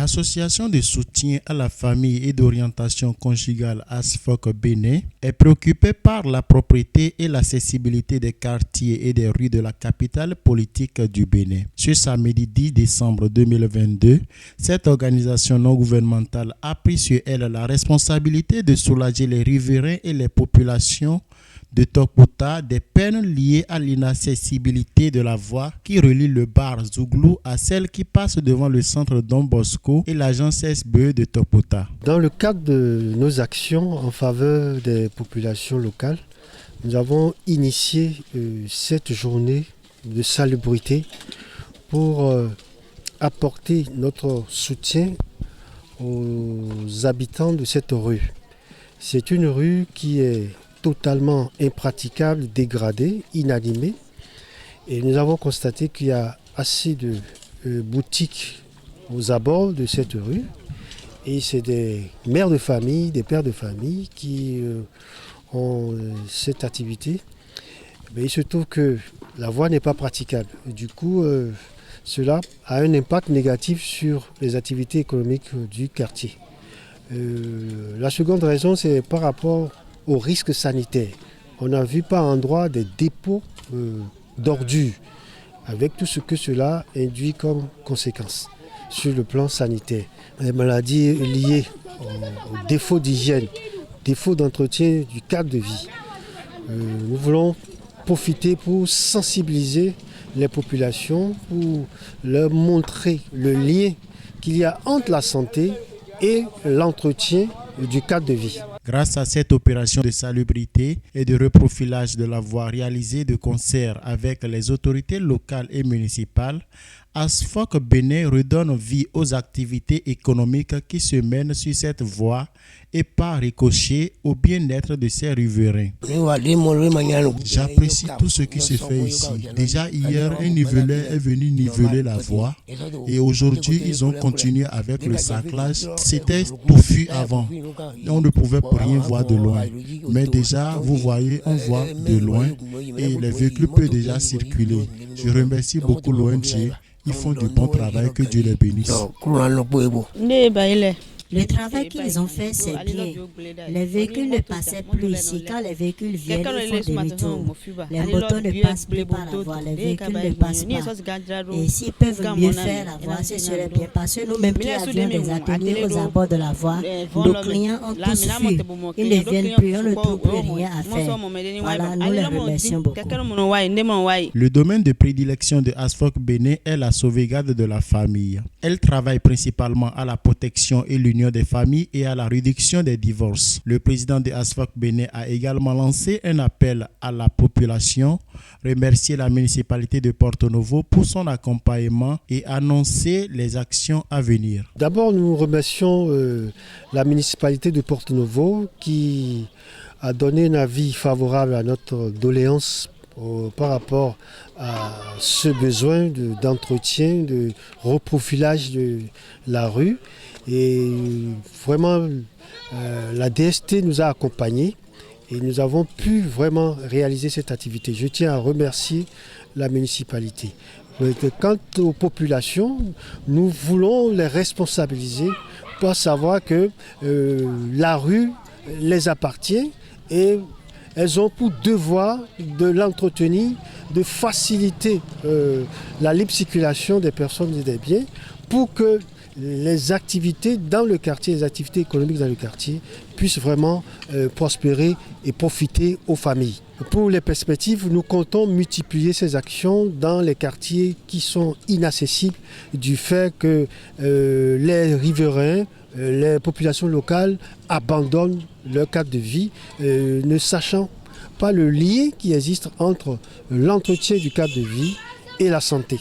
L'association de soutien à la famille et d'orientation conjugale ASFOC Bénin est préoccupée par la propriété et l'accessibilité des quartiers et des rues de la capitale politique du Bénin. Ce samedi 10 décembre 2022, cette organisation non gouvernementale a pris sur elle la responsabilité de soulager les riverains et les populations de Tokpota des peines liées à l'inaccessibilité de la voie qui relie le bar Zouglou à celle qui passe devant le centre Don Bosco et l'agence SBE de Tokpota. Dans le cadre de nos actions en faveur des populations locales, nous avons initié cette journée de salubrité pour apporter notre soutien aux habitants de cette rue. C'est une rue qui est totalement impraticable, dégradée, inanimée. Et nous avons constaté qu'il y a assez de boutiques aux abords de cette rue. Et c'est des mères de famille, des pères de famille qui ont cette activité. Mais il se trouve que la voie n'est pas praticable. Du coup, cela a un impact négatif sur les activités économiques du quartier. La seconde raison, c'est par rapport aux risques sanitaires. On a vu par endroits des dépôts d'ordures, avec tout ce que cela induit comme conséquence sur le plan sanitaire. Les maladies liées au défaut d'hygiène, défaut d'entretien du cadre de vie. Nous voulons profiter pour sensibiliser les populations, pour leur montrer le lien qu'il y a entre la santé et l'entretien du cadre de vie. Grâce à cette opération de salubrité et de reprofilage de la voie réalisée de concert avec les autorités locales et municipales, ASFOC Bénin redonne vie aux activités économiques qui se mènent sur cette voie et par ricochet au bien-être de ses riverains. J'apprécie tout ce qui se fait ici. Déjà hier, un niveleur est venu niveler la voie et aujourd'hui, ils ont continué avec le saclage. C'était touffu avant. On ne pouvait rien voir de loin. Mais déjà, vous voyez, on voit de loin et les véhicules peuvent déjà circuler. Je remercie beaucoup l'ONG. Ils font du bon travail, que Dieu les bénisse. Le travail qu'ils ont fait, c'est bien. Les véhicules ne passaient plus ici. Quand les véhicules viennent, ils font demi-tour. Les motos ne passent plus par la voie. Les véhicules ne passent pas. Et s'ils peuvent mieux faire la voie, ce serait bien. Parce que nous-mêmes qui avions des ateliers aux abords de la voie, nos clients ont tous fui. Ils ne viennent plus, on ne trouve plus rien à faire. Voilà, nous les remercions beaucoup. Le domaine de prédilection de ASFOC Bénin est la sauvegarde de la famille. Elle travaille principalement à la protection et l'union des familles et à la réduction des divorces. Le président de ASFOC Bénin a également lancé un appel à la population, remercié la municipalité de Porto Novo pour son accompagnement et annoncé les actions à venir. D'abord, nous remercions la municipalité de Porto Novo qui a donné un avis favorable à notre doléance par rapport à ce besoin d'entretien, de reprofilage de la rue. Et vraiment, la DST nous a accompagnés et nous avons pu vraiment réaliser cette activité. Je tiens à remercier la municipalité. Quant aux populations, nous voulons les responsabiliser pour savoir que la rue les appartient et elles ont pour devoir de l'entretenir, de faciliter la libre circulation des personnes et des biens pour que les activités dans le quartier, les activités économiques dans le quartier puissent vraiment prospérer et profiter aux familles. Pour les perspectives, nous comptons multiplier ces actions dans les quartiers qui sont inaccessibles du fait que les riverains, les populations locales abandonnent leur cadre de vie, ne sachant pas le lien qui existe entre l'entretien du cadre de vie et la santé.